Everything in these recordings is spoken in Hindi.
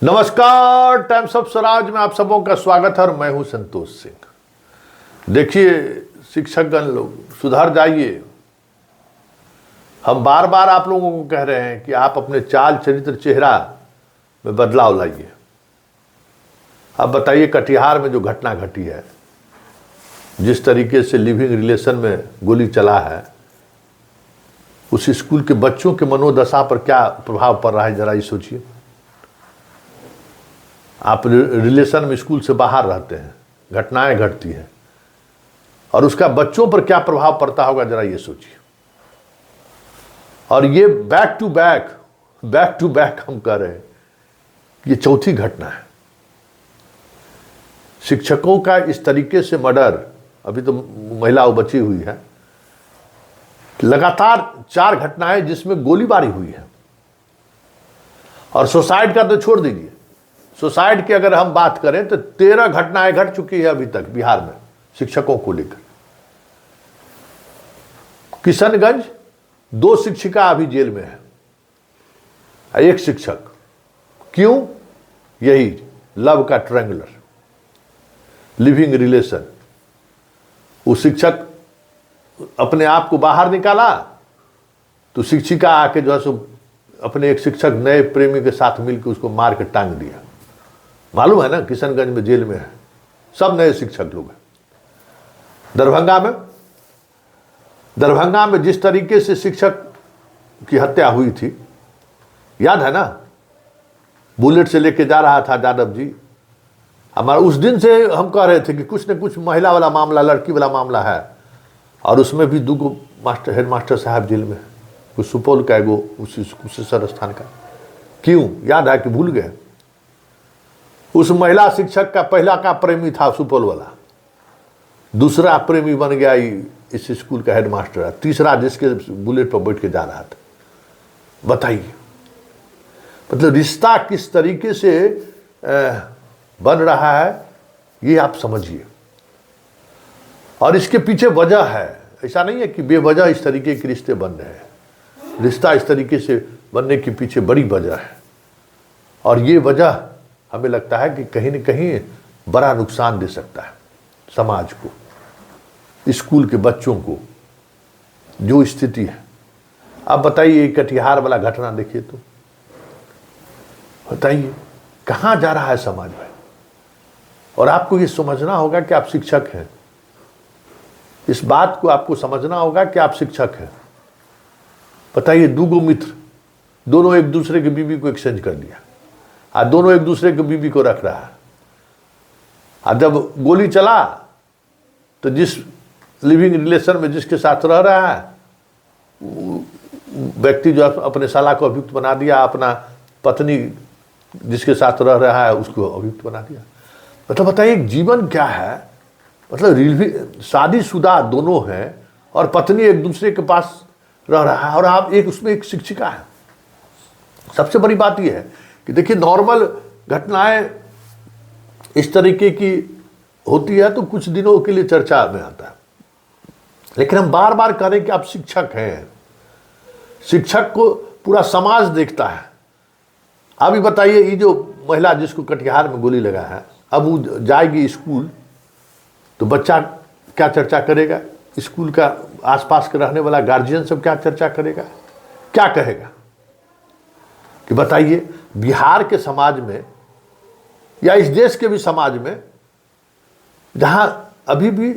नमस्कार, टाइम्स ऑफ स्वराज में आप सबों का स्वागत है और मैं हूं संतोष सिंह। देखिए, शिक्षकगण लोग सुधर जाइए। हम बार बार आप लोगों को कह रहे हैं कि आप अपने चाल चरित्र चेहरा में बदलाव लाइए। अब बताइए, कटिहार में जो घटना घटी है, जिस तरीके से लिविंग रिलेशन में गोली चला है, उस स्कूल के बच्चों के मनोदशा पर क्या प्रभाव पड़ रहा है, जरा ये सोचिए। आप रिलेशन में स्कूल से बाहर रहते हैं, घटनाएं घटती हैं, और उसका बच्चों पर क्या प्रभाव पड़ता होगा, जरा ये सोचिए। और ये बैक टू बैक हम कह रहे हैं, ये चौथी घटना है। शिक्षकों का इस तरीके से मर्डर, अभी तो महिला बची हुई है, लगातार 4 घटनाएं जिसमें गोलीबारी हुई है। और सुसाइड का तो छोड़ दीजिए, सुसाइड की अगर हम बात करें तो 13 घटनाएं घट चुकी है अभी तक बिहार में शिक्षकों को लेकर। किशनगंज 2 शिक्षिका अभी जेल में है, 1 शिक्षक। क्यों? यही लव का ट्रायंगुलर, लिविंग रिलेशन। वो शिक्षक अपने आप को बाहर निकाला तो शिक्षिका आके जो है सो अपने एक शिक्षक नए प्रेमी के साथ मिलकर उसको मार के टांग दिया। मालूम है ना, किशनगंज में जेल में है, सब नए शिक्षक लोग हैं। दरभंगा में जिस तरीके से शिक्षक की हत्या हुई थी, याद है ना? बुलेट से लेके जा रहा था यादव जी। हमारा उस दिन से हम कह रहे थे कि कुछ न कुछ महिला वाला मामला, लड़की वाला मामला है, और उसमें भी 2 हेड मास्टर साहब जेल में, कुछ सुपौल का, एगो कुशेश्वर स्थान का। क्यों? याद है कि भूल गए? उस महिला शिक्षक का पहला का प्रेमी था सुपौल वाला, दूसरा प्रेमी बन गया इस स्कूल का हेडमास्टर, तीसरा जिसके बुलेट पर बैठ के जा रहा था। बताइए, मतलब रिश्ता किस तरीके से बन रहा है, ये आप समझिए। और इसके पीछे वजह है, ऐसा नहीं है कि बेवजह इस तरीके के रिश्ते बन रहे हैं। रिश्ता इस तरीके से बनने के पीछे बड़ी वजह है, और ये वजह हमें लगता है कि कहीं न कहीं बड़ा नुकसान दे सकता है समाज को, स्कूल के बच्चों को, जो स्थिति है। अब बताइए, कटिहार वाला घटना देखिए तो बताइए कहाँ जा रहा है समाज में। और आपको ये समझना होगा कि आप शिक्षक हैं, इस बात को आपको समझना होगा कि आप शिक्षक हैं। बताइए, 2 मित्र, दोनों एक दूसरे के बीवी को एक्सचेंज कर दिया, और दोनों एक दूसरे के बीवी को रख रहा है। और जब गोली चला तो जिस लिविंग रिलेशन में जिसके साथ रह रहा है व्यक्ति जो अपने साला को अभियुक्त बना दिया, अपना पत्नी जिसके साथ रह रहा है उसको अभियुक्त बना दिया। मतलब बताइए, जीवन क्या है? मतलब शादीशुदा दोनों हैं और पत्नी एक दूसरे के पास रह रहा है, और आप उसमें एक शिक्षिका है। सबसे बड़ी बात यह है कि देखिए, नॉर्मल घटनाएं इस तरीके की होती है तो कुछ दिनों के लिए चर्चा में आता है, लेकिन हम बार बार कह रहे हैं कि आप शिक्षक हैं। शिक्षक को पूरा समाज देखता है। अभी बताइए, ये जो महिला जिसको कटिहार में गोली लगा है, अब वो जाएगी स्कूल तो बच्चा क्या चर्चा करेगा? स्कूल का आसपास के रहने वाला गार्जियन सब क्या चर्चा करेगा, क्या कहेगा? कि बताइए, बिहार के समाज में या इस देश के भी समाज में, जहां अभी भी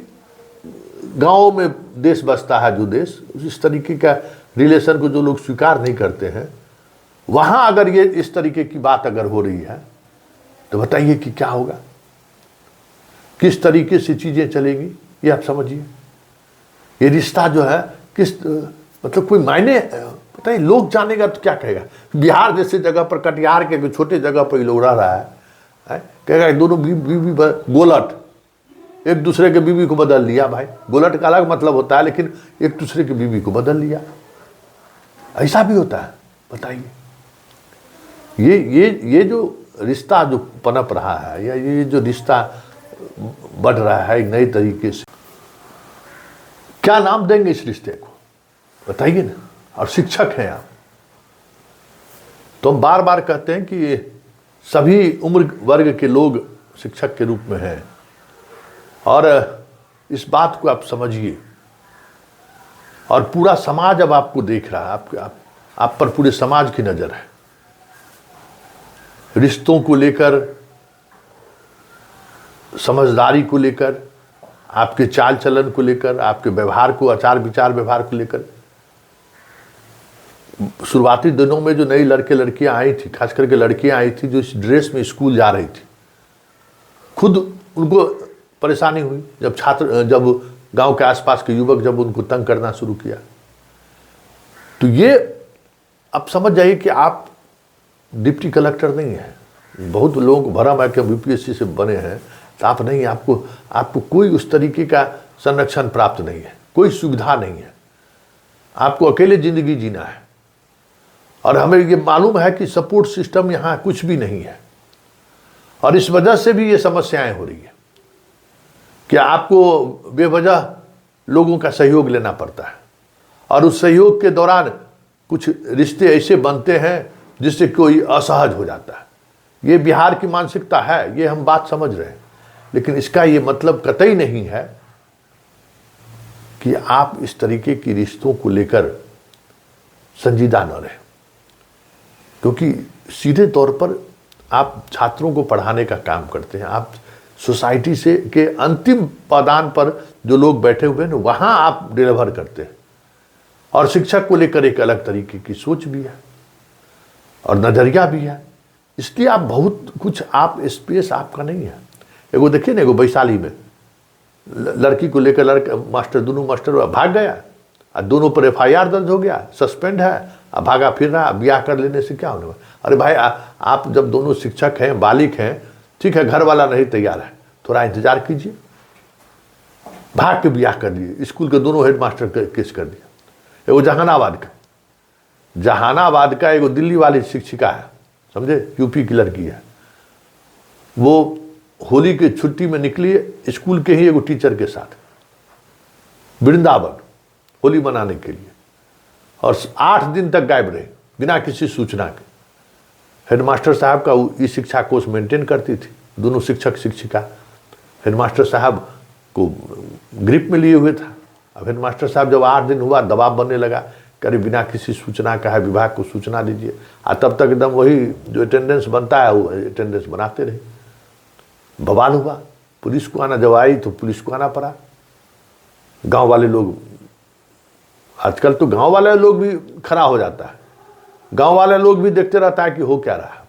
गांवों में देश बसता है, जो देश इस तरीके का रिलेशन को जो लोग स्वीकार नहीं करते हैं, वहां अगर ये इस तरीके की बात अगर हो रही है तो बताइए कि क्या होगा, किस तरीके से चीजें चलेंगी, ये आप समझिए। ये रिश्ता जो है किस मतलब कोई मायने, बताइए, लोग जानेगा तो क्या कहेगा? बिहार जैसे जगह पर, कटिहार के छोटे जगह पर लोग रह रहा है, कहेगा दोनों बीवी गोलट, एक दूसरे के बीवी को बदल लिया। भाई, गोलट का अलग मतलब होता है, लेकिन एक दूसरे की बीवी को बदल लिया, ऐसा भी होता है। बताइए, ये जो रिश्ता जो पनप रहा है, या ये जो रिश्ता बढ़ रहा है एक नए तरीके से, क्या नाम देंगे इस रिश्ते को? बताइए ना। और शिक्षक हैं आप, तो हम बार बार कहते हैं कि सभी उम्र वर्ग के लोग शिक्षक के रूप में हैं। और इस बात को आप समझिए, और पूरा समाज अब आपको देख रहा है, आप पर पूरे समाज की नज़र है। रिश्तों को लेकर, समझदारी को लेकर, आपके चाल चलन को लेकर, आपके व्यवहार को, आचार विचार व्यवहार को लेकर। शुरुआती दिनों में जो नई लड़के लड़कियां आई थी, खास करके लड़कियां आई थी जो इस ड्रेस में स्कूल जा रही थी, खुद उनको परेशानी हुई जब गांव के आसपास के युवक जब उनको तंग करना शुरू किया। तो ये अब समझ जाइए कि आप डिप्टी कलेक्टर नहीं हैं। बहुत लोगों को भरम है कि हम यूपीएससी से बने हैं, तो आप नहीं। आपको कोई उस तरीके का संरक्षण प्राप्त नहीं है, कोई सुविधा नहीं है। आपको अकेले जिंदगी जीना है। और हमें ये मालूम है कि सपोर्ट सिस्टम यहाँ कुछ भी नहीं है, और इस वजह से भी ये समस्याएं हो रही है कि आपको बेवजह लोगों का सहयोग लेना पड़ता है, और उस सहयोग के दौरान कुछ रिश्ते ऐसे बनते हैं जिससे कोई असहज हो जाता है। ये बिहार की मानसिकता है, ये हम बात समझ रहे हैं, लेकिन इसका ये मतलब कतई नहीं है कि आप इस तरीके की रिश्तों को लेकर संजीदा न रहें, क्योंकि सीधे तौर पर आप छात्रों को पढ़ाने का काम करते हैं। आप सोसाइटी से के अंतिम पायदान पर जो लोग बैठे हुए हैं वहां आप डिलीवर करते हैं। और शिक्षक को लेकर एक अलग तरीके की सोच भी है और नजरिया भी है, इसलिए आप बहुत कुछ, आप स्पेस आपका नहीं है। एगो देखिए ना, एगो वैशाली में लड़की को लेकर लड़का मास्टर, दोनों मास्टर भाग गया, और दोनों पर FIR दर्ज हो गया, सस्पेंड है, अब भागा फिर रहा। ब्याह कर लेने से क्या होने वाला? अरे भाई, आप जब दोनों शिक्षक हैं, बालिक हैं, ठीक है, घर वाला नहीं तैयार है, थोड़ा इंतजार कीजिए। भाग के ब्याह कर दिए, स्कूल के दोनों हेडमास्टर केस कर दिया। एगो जहानाबाद का एगो दिल्ली वाली शिक्षिका है, समझे, यूपी की लड़की है। वो होली की छुट्टी में निकली स्कूल के ही एगो टीचर के साथ वृंदावन होली मनाने के लिए, और 8 दिन तक गायब रहे बिना किसी सूचना के। हेडमास्टर साहब का ई शिक्षा कोर्स मेंटेन करती थी, दोनों शिक्षक शिक्षिका। हेडमास्टर साहब को ग्रिप में लिए हुए था। अब हेडमास्टर साहब जब 8 दिन हुआ, दबाव बनने लगा, करीब बिना किसी सूचना का है, विभाग को सूचना दीजिए। तब तक एकदम वही जो अटेंडेंस बनता है वो अटेंडेंस बनाते रहे। बवाल हुआ, पुलिस को आना, जब आई तो पुलिस को आना पड़ा। गांव वाले लोग, आजकल तो गांव वाले लोग भी खड़ा हो जाता है, गांव वाले लोग भी देखते रहता है कि हो क्या रहा है।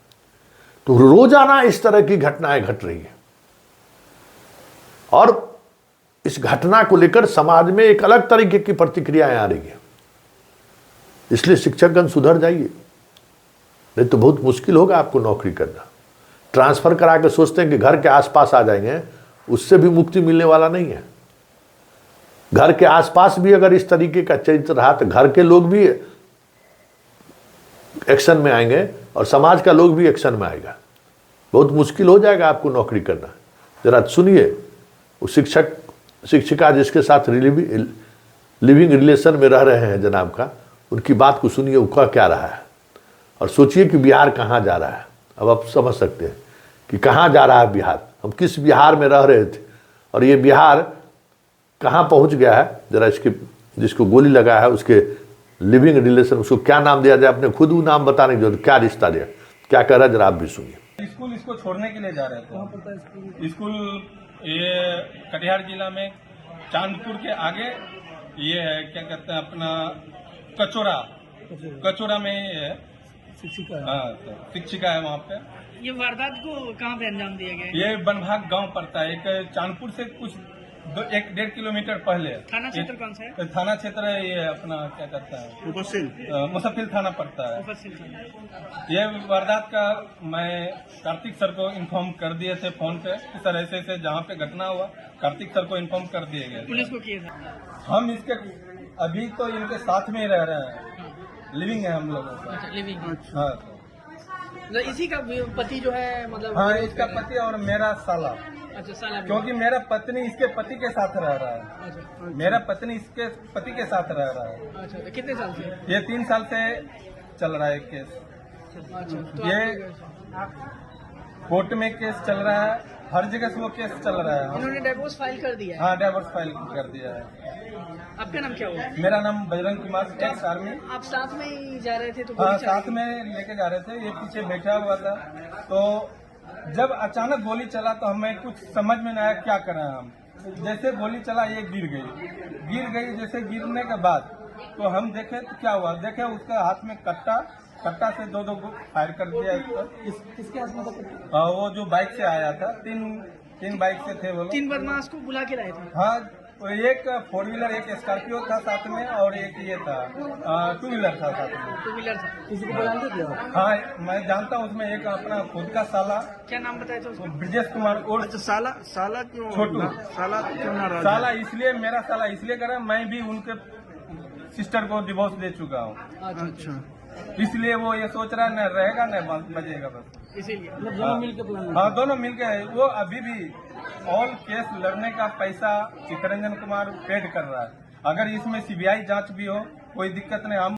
तो रोजाना इस तरह की घटनाएं घट रही है, और इस घटना को लेकर समाज में एक अलग तरीके की प्रतिक्रियाएं आ रही है। इसलिए शिक्षकगण सुधर जाइए, नहीं तो बहुत मुश्किल होगा आपको नौकरी करना। ट्रांसफर करा के सोचते हैं कि घर के आसपास आ जाएंगे, उससे भी मुक्ति मिलने वाला नहीं है। घर के आसपास भी अगर इस तरीके का चरित्र रहा तो घर के लोग भी एक्शन में आएंगे और समाज का लोग भी एक्शन में आएगा। बहुत मुश्किल हो जाएगा आपको नौकरी करना। जरा सुनिए, वो शिक्षक शिक्षिका जिसके साथ लिविंग रिलेशन में रह रहे हैं जनाब का, उनकी बात को सुनिए, वो कह क्या रहा है, और सोचिए कि बिहार कहाँ जा रहा है। अब आप समझ सकते हैं कि कहाँ जा रहा है बिहार। हम किस बिहार में रह रहे थे और ये बिहार कहाँ पहुँच गया है। जरा इसके, जिसको गोली लगा है उसके लिविंग रिलेशन, उसको क्या नाम दिया जाए, अपने खुद वो नाम बताने की जरूरत, क्या रिश्ता दिया, क्या कह रहा है, जरा आप भी सुनिए। स्कूल इसको छोड़ने के लिए जा रहे थे। स्कूल ये कटिहार जिला में चांदपुर के आगे ये है, क्या कहते हैं अपना कचोरा में ये है शिक्षिका। हाँ, तो शिक्षिका है वहाँ पे। ये वारदात को कहाँ पे अंजाम दिया गया? ये बनभाग गांव पड़ता है, एक चांदपुर से कुछ 1-1.5 किलोमीटर पहले। थाना क्षेत्र कौन सा है? थाना क्षेत्र है ये अपना, क्या कहता है, मुसफिल थाना पड़ता है। ये वारदात का मैं कार्तिक सर को इन्फॉर्म कर दिए थे फोन पे कि सर ऐसे ऐसे जहाँ पे घटना हुआ, कार्तिक सर को इन्फॉर्म कर दिए गए। पुलिस को किया था? हम इसके अभी तो इनके साथ में ही रह रहे हैं, लिविंग है हम लोगों का। अच्छा, लिविंग। हाँ, तो इसी का पति जो है, मतलब हाँ, इसका पति और मेरा साला। अच्छा, साला। क्योंकि मेरा पत्नी इसके पति के साथ रह रहा है। अच्छा, मेरा पत्नी इसके पति के साथ रह रहा है। अच्छा, तो कितने साल से? ये 3 साल से चल रहा है केस। अच्छा, तो ये कोर्ट में केस चल रहा है, हर जगह से वो केस चल रहा है। इन्होंने डिवोर्स फाइल कर दिया है। हाँ, डाइवोर्स फाइल कर दिया है। आपका नाम क्या हुआ? मेरा नाम बजरंग कुमार, एक्स आर्मी। आप साथ में ही जा रहे थे तो हाँ, गोली चली? साथ में लेके जा रहे थे, ये पीछे बैठा हुआ था। तो जब अचानक गोली चला तो हमें कुछ समझ में नहीं आया क्या करें हम। जैसे गोली चला ये गिर गई। जैसे गिरने के बाद तो हम देखे तो क्या हुआ, देखे उसका हाथ में कट्टा से दो फायर कर दिया इस पर। किसके हाथ में था? वो जो बाइक से आया था, तीन बाइक से थे वो लोग। 3 बदमाश को बुला के लाए थे। हाँ, तो एक 4 व्हीलर, एक स्कॉर्पियो था साथ में, और एक ये था 2 व्हीलर था साथ में। 2 व्हीलर था। किसी को बुला के दिया? हाँ, मैं जानता हूँ उसमें एक अपना खुद का साला, क्या नाम बताया था उसको? ब्रजेश कुमार और साला क्यों छोटू। साला क्यों नाराज? साला इसलिए, मेरा साला इसलिए करा, मैं भी उनके सिस्टर को डिवोर्स दे चुका हूँ, अच्छा, इसलिए वो ये सोच रहा है न रहेगा न बजेगा बस, इसीलिए दोनों मिलकर। हाँ, दोनों मिलकर। वो अभी भी ऑल केस लड़ने का पैसा चित्तरंजन कुमार पेड कर रहा है। अगर इसमें सीबीआई जांच भी हो, कोई दिक्कत नहीं। हम